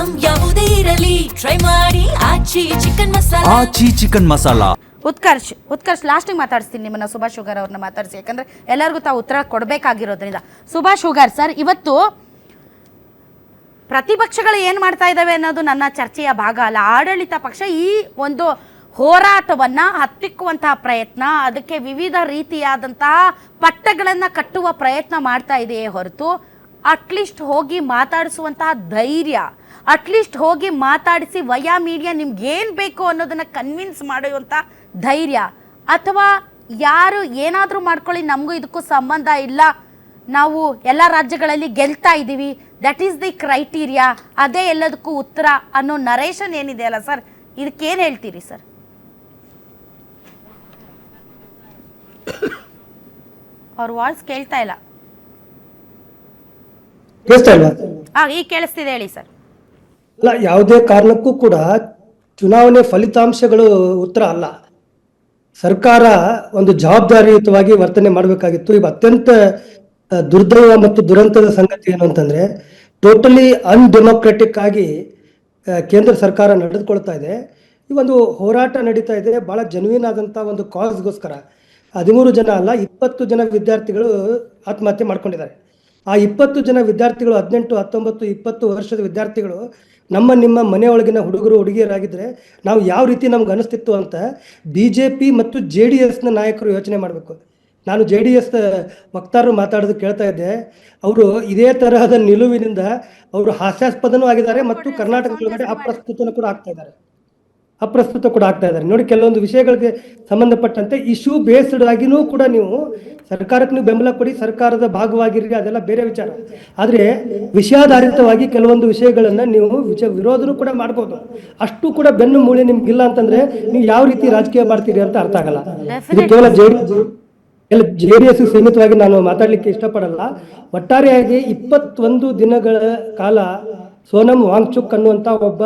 Item ಯಾವುದೇ ಇರಲಿ try ಮಾಡಿ ಆಚಿ ಚಿಕನ್ ಮಸಾಲಾ. ಉತ್ಕರ್ಷ್ ಲಾಸ್ಟಿಗೆ ಮಾತಾಡಿಸ್ತೀನಿ ನಿಮ್ಮನ್ನ, ಸುಭಾಷ್ ಶುಗರ್ ಅವ್ರನ್ನ ಮಾತಾಡಿಸಿ, ಯಾಕಂದ್ರೆ ಎಲ್ಲರಿಗೂ ತಾವು ಉತ್ತರ ಕೊಡಬೇಕಾಗಿರೋದ್ರಿಂದ. ಸುಭಾಷ್ ಶುಗರ್ ಸರ್, ಇವತ್ತು ಪ್ರತಿಪಕ್ಷಗಳು ಏನು ಮಾಡ್ತಾ ಇದ್ದಾವೆ ಅನ್ನೋದು ನನ್ನ ಚರ್ಚೆಯ ಭಾಗ ಅಲ್ಲ. ಆಡಳಿತ ಪಕ್ಷ ಈ ಒಂದು ಹೋರಾಟವನ್ನು ಹತ್ತಿಕ್ಕುವಂತಹ ಪ್ರಯತ್ನ, ಅದಕ್ಕೆ ವಿವಿಧ ರೀತಿಯಾದಂತಹ ಪಟ್ಟಗಳನ್ನು ಕಟ್ಟುವ ಪ್ರಯತ್ನ ಮಾಡ್ತಾ ಇದೆಯೇ ಹೊರತು ಅಟ್ಲೀಸ್ಟ್ ಹೋಗಿ ಮಾತಾಡಿಸುವಂತಹ ಧೈರ್ಯ, ಅಟ್ಲೀಸ್ಟ್ ಹೋಗಿ ಮಾತಾಡಿಸಿ ವಯಾ ಮೀಡಿಯಾ ನಿಮ್ಗೇನು ಬೇಕು ಅನ್ನೋದನ್ನು ಕನ್ವಿನ್ಸ್ ಮಾಡುವಂಥ ಧೈರ್ಯ, ಅಥವಾ ಯಾರು ಏನಾದರೂ ಮಾಡ್ಕೊಳ್ಳಿ ನಮಗೂ ಇದಕ್ಕೂ ಸಂಬಂಧ ಇಲ್ಲ, ನಾವು ಎಲ್ಲ ರಾಜ್ಯಗಳಲ್ಲಿ ಗೆಲ್ತಾ ಇದ್ದೀವಿ, ದಟ್ ಈಸ್ ದಿ ಕ್ರೈಟೀರಿಯಾ, ಅದೇ ಎಲ್ಲದಕ್ಕೂ ಉತ್ತರ ಅನ್ನೋ ನರೇಷನ್ ಏನಿದೆ ಅಲ್ಲ ಸರ್, ಇದಕ್ಕೇನು ಹೇಳ್ತೀರಿ ಸರ್? ಅವ್ರ ವಾಯ್ಸ್ ಕೇಳ್ತಾ ಇಲ್ಲ. ಈಗ ಕೇಳಿಸ್ತಿದೆ, ಹೇಳಿ ಸರ್. ಅಲ್ಲ, ಯಾವುದೇ ಕಾರಣಕ್ಕೂ ಕೂಡ ಚುನಾವಣೆ ಫಲಿತಾಂಶಗಳು ಉತ್ತರ ಅಲ್ಲ. ಸರ್ಕಾರ ಒಂದು ಜವಾಬ್ದಾರಿಯುತವಾಗಿ ವರ್ತನೆ ಮಾಡಬೇಕಾಗಿತ್ತು. ಈಗ ಅತ್ಯಂತ ದುರ್ದೈವ ಮತ್ತು ದುರಂತದ ಸಂಗತಿ ಏನು ಅಂತಂದ್ರೆ, ಟೋಟಲಿ ಅನ್ಡೆಮೋಕ್ರೆಟಿಕ್ ಆಗಿ ಕೇಂದ್ರ ಸರ್ಕಾರ ನಡೆದುಕೊಳ್ತಾ ಇದೆ. ಈ ಒಂದು ಹೋರಾಟ ನಡೀತಾ ಇದೆ ಬಹಳ ಜೆನ್ಯೂನ್ ಆದಂತ ಒಂದು ಕಾಸ್ಗೋಸ್ಕರ. 13 ಜನ ಅಲ್ಲ, 20 ಜನ ವಿದ್ಯಾರ್ಥಿಗಳು ಆತ್ಮಹತ್ಯೆ ಮಾಡ್ಕೊಂಡಿದ್ದಾರೆ. ಆ 20 ಜನ ವಿದ್ಯಾರ್ಥಿಗಳು 18, 19, 20 ವರ್ಷದ ವಿದ್ಯಾರ್ಥಿಗಳು ನಿಮ್ಮ ಮನೆಯೊಳಗಿನ ಹುಡುಗರು ಹುಡುಗಿಯರಾಗಿದ್ರೆ ನಾವು ಯಾವ ರೀತಿ ನಮ್ಗೆ ಅನಿಸ್ತಿತ್ತು ಅಂತ BJP ಮತ್ತು JDSನ ನಾಯಕರು ಯೋಚನೆ ಮಾಡಬೇಕು. ನಾನು JDS ವಕ್ತಾರರು ಮಾತಾಡೋದು ಕೇಳ್ತಾ ಇದ್ದೆ. ಅವರು ಇದೇ ತರಹದ ನಿಲುವಿನಿಂದ ಅವರು ಹಾಸ್ಯಾಸ್ಪದನೂ ಆಗಿದ್ದಾರೆ ಮತ್ತು ಕರ್ನಾಟಕದೊಳಗಡೆ ಅಪ್ರಸ್ತುತ ಕೂಡ ಆಗ್ತಾ ಇದ್ದಾರೆ. ನೋಡಿ, ಕೆಲವೊಂದು ವಿಷಯಗಳಿಗೆ ಸಂಬಂಧಪಟ್ಟಂತೆ ಇಶ್ಯೂ ಬೇಸ್ಡ್ ಆಗಿನೂ ಕೂಡ ನೀವು ಸರ್ಕಾರಕ್ಕೆ ನೀವು ಬೆಂಬಲ ಕೊಡಿ, ಸರ್ಕಾರದ ಭಾಗವಾಗಿರಿ, ಅದೆಲ್ಲ ಬೇರೆ ವಿಚಾರ. ಆದರೆ ವಿಷಯಾಧಾರಿತವಾಗಿ ಕೆಲವೊಂದು ವಿಷಯಗಳನ್ನು ನೀವು ವಿರೋಧನೂ ಕೂಡ ಮಾಡ್ಬೋದು. ಅಷ್ಟು ಕೂಡ ಬೆನ್ನು ಮೂಳೆ ನಿಮ್ಗಿಲ್ಲ ಅಂತಂದ್ರೆ ನೀವು ಯಾವ ರೀತಿ ರಾಜಕೀಯ ಮಾಡ್ತೀರಿ ಅಂತ ಅರ್ಥ ಆಗಲ್ಲ. ಇದು ಕೇವಲ JDS ಸೀಮಿತವಾಗಿ ನಾನು ಮಾತಾಡ್ಲಿಕ್ಕೆ ಇಷ್ಟಪಡಲ್ಲ. ಒಟ್ಟಾರೆಯಾಗಿ 21 ದಿನಗಳ ಕಾಲ ಸೋನಂ ವಾಂಗ್ಚುಕ್ ಅನ್ನುವಂಥ ಒಬ್ಬ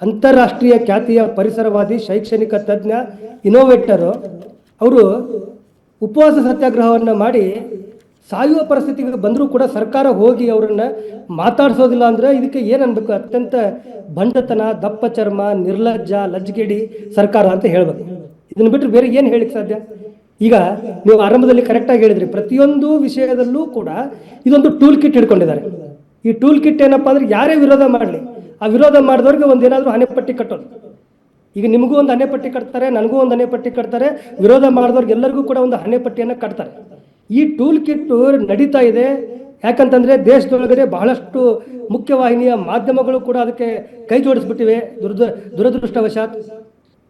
ಅಂತಾರಾಷ್ಟ್ರೀಯ ಖ್ಯಾತಿಯ ಪರಿಸರವಾದಿ, ಶೈಕ್ಷಣಿಕ ತಜ್ಞ, ಇನೋವೇಟರು, ಅವರು ಉಪವಾಸ ಸತ್ಯಾಗ್ರಹವನ್ನು ಮಾಡಿ ಸಾಯುವ ಪರಿಸ್ಥಿತಿಗೆ ಬಂದರೂ ಕೂಡ ಸರ್ಕಾರ ಹೋಗಿ ಅವರನ್ನ ಮಾತಾಡಿಸೋದಿಲ್ಲ ಅಂದ್ರೆ ಇದಕ್ಕೆ ಏನು ಅನ್ಬೇಕು? ಅತ್ಯಂತ ಬಂಡತನ, ದಪ್ಪ ಚರ್ಮ, ನಿರ್ಲಜ್ಜ, ಲಜ್ಜೆಗೇಡಿ ಸರ್ಕಾರ ಅಂತ ಹೇಳ್ಬೇಕು. ಇದನ್ನ ಬಿಟ್ಟರೆ ಬೇರೆ ಏನು ಹೇಳಿಕ್ಕೆ ಸಾಧ್ಯ? ಈಗ ನೀವು ಆರಂಭದಲ್ಲಿ ಕರೆಕ್ಟಾಗಿ ಹೇಳಿದ್ರಿ, ಪ್ರತಿಯೊಂದು ವಿಷಯದಲ್ಲೂ ಕೂಡ ಇದೊಂದು ಟೂಲ್ ಕಿಟ್ ಹಿಡ್ಕೊಂಡಿದ್ದಾರೆ. ಈ ಟೂಲ್ ಕಿಟ್ ಏನಪ್ಪಾ ಅಂದ್ರೆ, ಯಾರೇ ವಿರೋಧ ಮಾಡಲಿ, ಆ ವಿರೋಧ ಮಾಡಿದವ್ರಿಗೆ ಒಂದೇನಾದ್ರೂ ಹಣೆಪಟ್ಟಿ ಕಟ್ಟೋದು. ಈಗ ನಿಮಗೂ ಒಂದು ಹಣೆಪಟ್ಟಿ ಕಟ್ತಾರೆ, ನನಗೂ ಒಂದು ಹಣೆಪಟ್ಟಿ ಕಟ್ತಾರೆ, ವಿರೋಧ ಮಾಡಿದವ್ರಿಗೆ ಎಲ್ಲರಿಗೂ ಕೂಡ ಒಂದು ಹಣೆಪಟ್ಟಿಯನ್ನು ಕಟ್ತಾರೆ. ಈ ಟೂಲ್ ಕಿಟ್ ನಡೀತಾ ಇದೆ. ಯಾಕಂತಂದ್ರೆ ದೇಶದೊಳಗಡೆ ಬಹಳಷ್ಟು ಮುಖ್ಯವಾಹಿನಿಯ ಮಾಧ್ಯಮಗಳು ಕೂಡ ಅದಕ್ಕೆ ಕೈ ಜೋಡಿಸ್ಬಿಟ್ಟಿವೆ ದುರದೃಷ್ಟವಶಾತ್.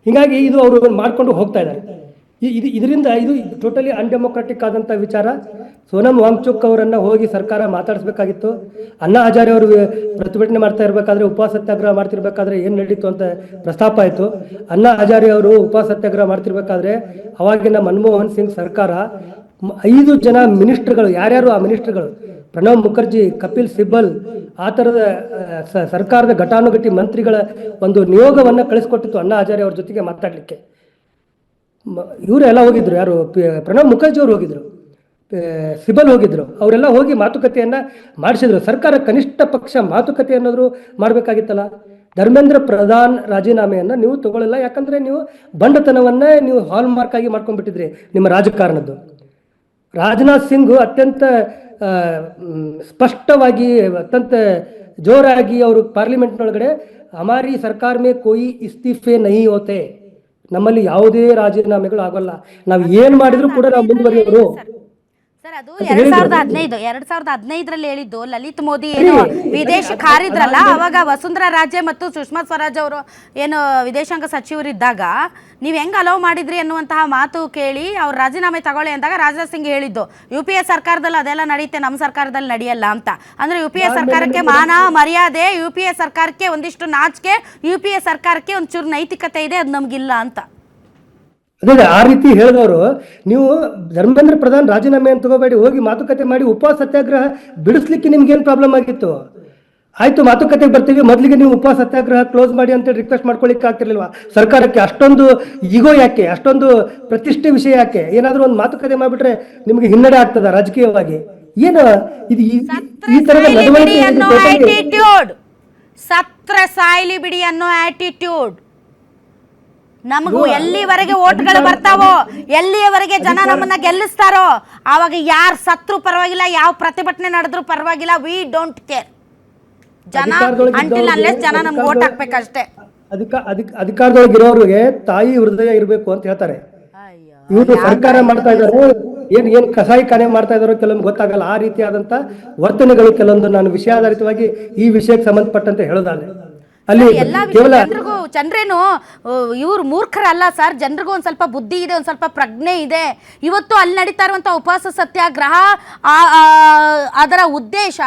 ಹೀಗಾಗಿ ಇದು ಅವರು ಮಾಡ್ಕೊಂಡು ಹೋಗ್ತಾ ಇದ್ದಾರೆ. ಇದರಿಂದ ಇದು ಟೋಟಲಿ ಅನ್ಡೆಮೋಕ್ರಾಟಿಕ್ ಆದಂಥ ವಿಚಾರ. ಸೋನಂ ವಾಂಗ್ಚುಕ್ ಅವರನ್ನು ಹೋಗಿ ಸರ್ಕಾರ ಮಾತಾಡಿಸ್ಬೇಕಾಗಿತ್ತು. ಅಣ್ಣಾ ಹಜಾರೆ ಅವರು ಪ್ರತಿಭಟನೆ ಮಾಡ್ತಾ ಇರಬೇಕಾದ್ರೆ, ಉಪವಾಸ ಸತ್ಯಾಗ್ರಹ ಮಾಡ್ತಿರ್ಬೇಕಾದ್ರೆ ಏನು ನಡೀತು ಅಂತ ಪ್ರಸ್ತಾಪ ಆಯಿತು. ಅಣ್ಣಾ ಹಜಾರೆ ಅವರು ಉಪವಾಸ ಸತ್ಯಾಗ್ರಹ ಮಾಡ್ತಿರ್ಬೇಕಾದ್ರೆ ಅವಾಗಿನ ಮನಮೋಹನ್ ಸಿಂಗ್ ಸರ್ಕಾರ 5 ಜನ ಮಿನಿಸ್ಟರ್ಗಳು, ಯಾರ್ಯಾರು ಆ ಮಿನಿಸ್ಟರ್ಗಳು, ಪ್ರಣವ್ ಮುಖರ್ಜಿ, ಕಪಿಲ್ ಸಿಬಲ್, ಆ ಥರದ ಸರ್ಕಾರದ ಘಟಾನುಘಟಿ ಮಂತ್ರಿಗಳ ಒಂದು ನಿಯೋಗವನ್ನು ಕಳಿಸ್ಕೊಟ್ಟಿತ್ತು ಅಣ್ಣಾ ಹಜಾರೆ ಅವ್ರ ಜೊತೆಗೆ ಮಾತಾಡಲಿಕ್ಕೆ. ಇವರೆಲ್ಲ ಹೋಗಿದ್ರು, ಯಾರು ಪ್ರಣವ್ ಮುಖರ್ಜಿ ಅವರು ಹೋಗಿದ್ರು, ಸಿಬಲ್ ಹೋಗಿದ್ರು, ಅವರೆಲ್ಲ ಹೋಗಿ ಮಾತುಕತೆಯನ್ನ ಮಾಡಿಸಿದ್ರು. ಸರ್ಕಾರ ಕನಿಷ್ಠ ಪಕ್ಷ ಮಾತುಕತೆ ಅನ್ನೋದ್ರು ಮಾಡಬೇಕಾಗಿತ್ತಲ್ಲ. ಧರ್ಮೇಂದ್ರ ಪ್ರಧಾನ್ ರಾಜೀನಾಮೆಯನ್ನು ನೀವು ತಗೊಳ್ಳಿಲ್ಲ, ಯಾಕಂದ್ರೆ ನೀವು ಬಂಡತನವನ್ನೇ ನೀವು ಹಾಲ್ ಮಾರ್ಕ್ ಆಗಿ ಮಾಡ್ಕೊಂಡ್ಬಿಟ್ಟಿದ್ರಿ ನಿಮ್ಮ ರಾಜಕಾರಣದ್ದು. ರಾಜನಾಥ್ ಸಿಂಗ್ ಅತ್ಯಂತ ಸ್ಪಷ್ಟವಾಗಿ, ಅತ್ಯಂತ ಜೋರಾಗಿ ಅವರು ಪಾರ್ಲಿಮೆಂಟ್ನೊಳಗಡೆ ಹಮಾರಿ ಸರ್ಕಾರ ಮೇ ಕೋಯಿ ಇಸ್ತೀಫೆ ನಹಿ ಹೋತೆ, ನಮ್ಮಲ್ಲಿ ಯಾವುದೇ ರಾಜೀನಾಮೆಗಳು ಆಗೋಲ್ಲ, ನಾವು ಏನ್ ಮಾಡಿದ್ರು ಕೂಡ ನಾವು ಮುಂದುವರಿಯೋರು. ಸರ್, ಅದು 2015ರಲ್ಲಿ ಹೇಳಿದ್ದು. ಲಲಿತ್ ಮೋದಿ ಏನು ವಿದೇಶಕ್ಕೆ ಹಾರಿದ್ರಲ್ಲ, ಅವಾಗ ವಸುಂಧರಾ ರಾಜೆ ಮತ್ತು ಸುಷ್ಮಾ ಸ್ವರಾಜ್ ಅವರು ಏನು ವಿದೇಶಾಂಗ ಸಚಿವರಿದ್ದಾಗ ನೀವು ಹೆಂಗೆ ಅಲೋ ಮಾಡಿದ್ರಿ ಅನ್ನುವಂತಹ ಮಾತು ಕೇಳಿ ಅವ್ರು ರಾಜೀನಾಮೆ ತಗೊಳ್ಳಿ ಅಂದಾಗ ರಾಜನಾಥ್ ಸಿಂಗ್ ಹೇಳಿದ್ದು, UPA ಸರ್ಕಾರದಲ್ಲಿ ಅದೆಲ್ಲ ನಡೆಯುತ್ತೆ, ನಮ್ಮ ಸರ್ಕಾರದಲ್ಲಿ ನಡೆಯಲ್ಲ ಅಂತ. ಅಂದ್ರೆ UPA ಸರ್ಕಾರಕ್ಕೆ ಮಾನ ಮರ್ಯಾದೆ, UPA ಸರ್ಕಾರಕ್ಕೆ ಒಂದಿಷ್ಟು ನಾಚಿಕೆ, UPA ಸರ್ಕಾರಕ್ಕೆ ಒಂಚೂರು ನೈತಿಕತೆ ಇದೆ, ಅದು ನಮ್ಗಿಲ್ಲ ಅಂತ. ಅದೇ ಆ ರೀತಿ ಹೇಳಿದವರು, ನೀವು ಧರ್ಮೇಂದ್ರ ಪ್ರಧಾನ್ ರಾಜೀನಾಮೆ ಅಂತ ತಗೋಬೇಡಿ, ಹೋಗಿ ಮಾತುಕತೆ ಮಾಡಿ ಉಪವಾಸ ಸತ್ಯಾಗ್ರಹ ಬಿಡಿಸ್ಲಿಕ್ಕೆ ನಿಮ್ಗೇನು ಪ್ರಾಬ್ಲಮ್ ಆಗಿತ್ತು? ಆಯ್ತು, ಮಾತುಕತೆಗೆ ಬರ್ತೀವಿ, ಮೊದಲಿಗೆ ನೀವು ಉಪವಾಸ ಸತ್ಯಾಗ್ರಹ ಕ್ಲೋಸ್ ಮಾಡಿ ಅಂತ ರಿಕ್ವೆಸ್ಟ್ ಮಾಡ್ಕೊಳ್ಳಿಕ್ಕೆ ಆಗ್ತಿರ್ಲಿಲ್ವಾ ಸರ್ಕಾರಕ್ಕೆ? ಅಷ್ಟೊಂದು ಈಗೋ ಯಾಕೆ? ಅಷ್ಟೊಂದು ಪ್ರತಿಷ್ಠೆ ವಿಷಯ ಯಾಕೆ? ಏನಾದರೂ ಒಂದು ಮಾತುಕತೆ ಮಾಡಿಬಿಟ್ರೆ ನಿಮಗೆ ಹಿನ್ನಡೆ ಆಗ್ತದ ರಾಜಕೀಯವಾಗಿ? ಏನು ಇದು ಈ ತರದ ನಡವಳಿಕೆ? ಸತ್ರ ಸಾಯ್ಲಿ ಬಿಡಿ ಅನ್ನೋ ಆಟಿಟ್ಯೂಡ್. ನಮಗೂ ಎಲ್ಲಿವರೆಗೆ ಓಟ್ಗಳು ಬರ್ತಾವೋ, ಎಲ್ಲಿಯವರೆಗೆ ಜನ ನಮ್ಮನ್ನ ಗೆಲ್ಲಿಸ್ತಾರೋ, ಆವಾಗ ಯಾರು ಸತ್ರು ಪರವಾಗಿಲ್ಲ, ಯಾವ ಪ್ರತಿಭಟನೆ ನಡೆದ್ರು ಪರವಾಗಿಲ್ಲ, ವಿ ಡೋಂಟ್ ಕೇರ್. ಜನ ಅಂಟಿಲ್ ಅನ್ಲೆಸ್ ಜನ ನಮ್ಗೆ ಓಟ್ ಹಾಕ್ಬೇಕಷ್ಟೇ. ಅಧಿಕಾರದೊಳಗಿರೋರಿಗೆ ತಾಯಿ ಹೃದಯ ಇರಬೇಕು ಅಂತ ಹೇಳ್ತಾರೆ. ಇವರು ಸರ್ಕಾರ ಮಾಡ್ತಾ ಇದ್ದಾರೆ, ಏನ್ ಕಸಾಯಿಖಾನೆ ಮಾಡ್ತಾ ಇದಾರೋ ಕೆಲವೊಂದು ಗೊತ್ತಾಗಲ್ಲ. ಆ ರೀತಿಯಾದಂತ ವರ್ತನೆಗಳು ಕೆಲವೊಂದು ನಾನು ವಿಷಯಾಧಾರಿತವಾಗಿ ಈ ವಿಷಯಕ್ಕೆ ಸಂಬಂಧಪಟ್ಟಂತೆ ಹೇಳೋದಾದ್ರೆ ಅಲ್ಲಿ ಜನರೇನು ಇವ್ರು ಮೂರ್ಖರಲ್ಲ ಸರ್. ಜನರಿಗೂ ಒಂದ್ ಸ್ವಲ್ಪ ಬುದ್ಧಿ ಇದೆ, ಒಂದ್ ಸ್ವಲ್ಪ ಪ್ರಜ್ಞೆ ಇದೆ. ಇವತ್ತು ಅಲ್ಲಿ ನಡೀತಾ ಇರುವಂತ ಉಪವಾಸ ಸತ್ಯಾಗ್ರಹ ಅದರ ಉದ್ದೇಶ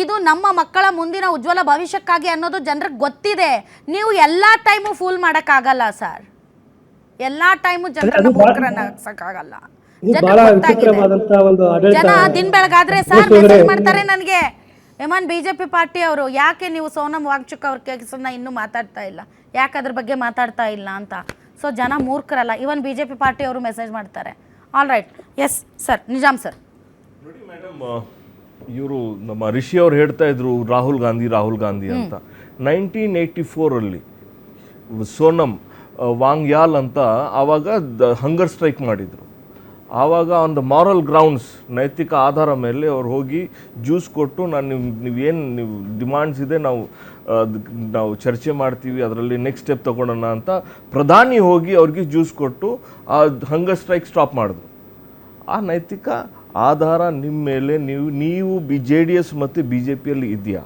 ಇದು ನಮ್ಮ ಮಕ್ಕಳ ಮುಂದಿನ ಉಜ್ವಲ ಭವಿಷ್ಯಕ್ಕಾಗಿ ಅನ್ನೋದು ಜನರಿಗೆ ಗೊತ್ತಿದೆ. ನೀವು ಎಲ್ಲಾ ಟೈಮು ಫೂಲ್ ಮಾಡಕ್ಕಾಗಲ್ಲ ಸರ್. ಎಲ್ಲಾ ಟೈಮು ಜನರನ್ನ ಮೂರ್ಖರನ್ನ ಹಾಕ್ಸಕ್ಕಾಗಲ್ಲ. ಜನ ದಿನ ಬೆಳಗಾದ್ರೆ ಸರ್ ಮೆಸೇಜ್ ಮಾಡ್ತಾರೆ ನನಗೆ, ಎಮನ್ ಬಿಜೆಪಿ ಪಾರ್ಟಿ ಅವರು, ಯಾಕೆ ನೀವು ಸೋನಂ ವಾಂಗ್ಚುಕ್ ಅವ್ರ ಕೇಸನ್ನ ಇನ್ನೂ ಮಾತಾಡ್ತಾ ಇಲ್ಲ, ಯಾಕೆ ಅದ್ರ ಬಗ್ಗೆ ಮಾತಾಡ್ತಾ ಇಲ್ಲ ಅಂತ. ಸೊ ಜನ ಮೂರ್ಖರಲ್ಲ. ಇವನ್ ಬಿಜೆಪಿ ಪಾರ್ಟಿ ಅವರು ಮೆಸೇಜ್ ಮಾಡ್ತಾರೆ. All right, yes sir, Nizam sir. ನೋಡಿ ಮೇಡಮ್, ಇವರು ನಮ್ಮ ರಿಷಿ ಅವ್ರು ಹೇಳ್ತಾ ಇದ್ರು ರಾಹುಲ್ ಗಾಂಧಿ ಅಂತ. 1984 ಸೋನಂ ವಾಂಗ್ಯಾಲ್ ಅಂತ ಆವಾಗ ಹಂಗರ್ ಸ್ಟ್ರೈಕ್ ಮಾಡಿದರು. ಆವಾಗ ಆನ್ ದ ಮಾರಲ್ ಗ್ರೌಂಡ್ಸ್, ನೈತಿಕ ಆಧಾರ ಮೇಲೆ ಅವ್ರು ಹೋಗಿ ಜ್ಯೂಸ್ ಕೊಟ್ಟು, ನೀವು ಡಿಮಾಂಡ್ಸ್ ಇದೆ ನಾವು ಚರ್ಚೆ ಮಾಡ್ತೀವಿ, ಅದರಲ್ಲಿ ನೆಕ್ಸ್ಟ್ ಸ್ಟೆಪ್ ತಗೊಳ್ಳೋಣ ಅಂತ ಪ್ರಧಾನಿ ಹೋಗಿ ಅವ್ರಿಗೆ ಜ್ಯೂಸ್ ಕೊಟ್ಟು ಆ ಹಂಗರ್ ಸ್ಟ್ರೈಕ್ ಸ್ಟಾಪ್ ಮಾಡಿದ್ರು. ಆ ನೈತಿಕ ಆಧಾರ ನಿಮ್ಮ ಮೇಲೆ ನೀವು JDS ಮತ್ತು BJPಯಲ್ಲಿ ಇದೆಯಾ?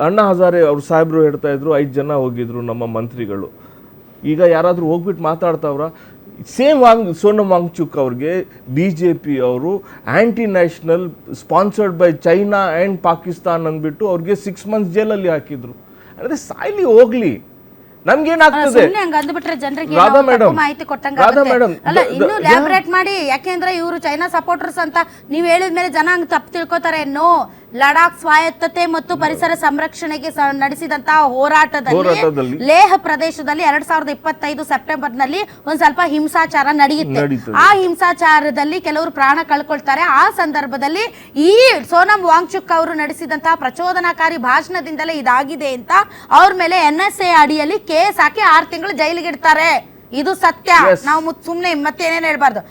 ಅಣ್ಣಾ ಹಜಾರೆ ಅವ್ರು ಸಾಹೇಬರು ಹೇಳ್ತಾ ಇದ್ರು 5 ಜನ ಹೋಗಿದ್ರು ನಮ್ಮ ಮಂತ್ರಿಗಳು. ಈಗ ಯಾರಾದರೂ ಹೋಗ್ಬಿಟ್ಟು ಮಾತಾಡ್ತಾವ್ರ? ಸೇಮ್ ಸೋನಂ ವಾಂಗ್ಚುಕ್ ಅವ್ರಿಗೆ BJP ಅವರು anti national, sponsored by China and Pakistan ಅಂದ್ಬಿಟ್ಟು ಅವ್ರಿಗೆ 6 months ಜೈಲಲ್ಲಿ ಹಾಕಿದ್ರು. ಅಂದರೆ ಸಾಯ್ಲಿ ಹೋಗ್ಲಿ, ನಮ್ಗೇನಾಗ್ತದೆ? ರಾಧಾ ಮೇಡಮ್ ಇನ್ನು ಲ್ಯಾಬ್ರೇಟ್ ಮಾಡಿ, ಯಾಕೆಂದ್ರೆ ಇವರು ಚೈನಾ ಸಪೋರ್ಟರ್ಸ್ ಅಂತ ನೀವು ಹೇಳಿದ ಮೇಲೆ ಜನ ಹಂಗೆ ತಪ್ಪು ತಿಳ್ಕೊತಾರೆ. ನೋ, ಲಡಾಖ್ ಸ್ವಾಯತ್ತತೆ ಮತ್ತು ಪರಿಸರ ಸಂರಕ್ಷಣೆಗೆ ನಡೆಸಿದಂತಹ ಹೋರಾಟದಲ್ಲಿ ಲೇಹ್ ಪ್ರದೇಶದಲ್ಲಿ 2025 ಸೆಪ್ಟೆಂಬರ್ನಲ್ಲಿ ಒಂದ್ ಸ್ವಲ್ಪ ಹಿಂಸಾಚಾರ ನಡೆಯುತ್ತೆ. ಆ ಹಿಂಸಾಚಾರದಲ್ಲಿ ಕೆಲವರು ಪ್ರಾಣ ಕಳ್ಕೊಳ್ತಾರೆ. ಆ ಸಂದರ್ಭದಲ್ಲಿ ಈ ಸೋನಂ ವಾಂಗ್ಚುಕ್ ಅವರು ನಡೆಸಿದಂತಹ ಪ್ರಚೋದನಾಕಾರಿ ಭಾಷಣದಿಂದಲೇ ಇದಾಗಿದೆ ಅಂತ ಅವ್ರ ಮೇಲೆ NSA ಅಡಿಯಲ್ಲಿ ಕೇಸ್ ಹಾಕಿ 6 ತಿಂಗಳು ಜೈಲಿಗೆ ಇಡ್ತಾರೆ. ಇದು ಸತ್ಯ. ನಾವು ಸುಮ್ನೆ ಮತ್ತೆ ಏನೇನು ಹೇಳ್ಬಾರ್ದು.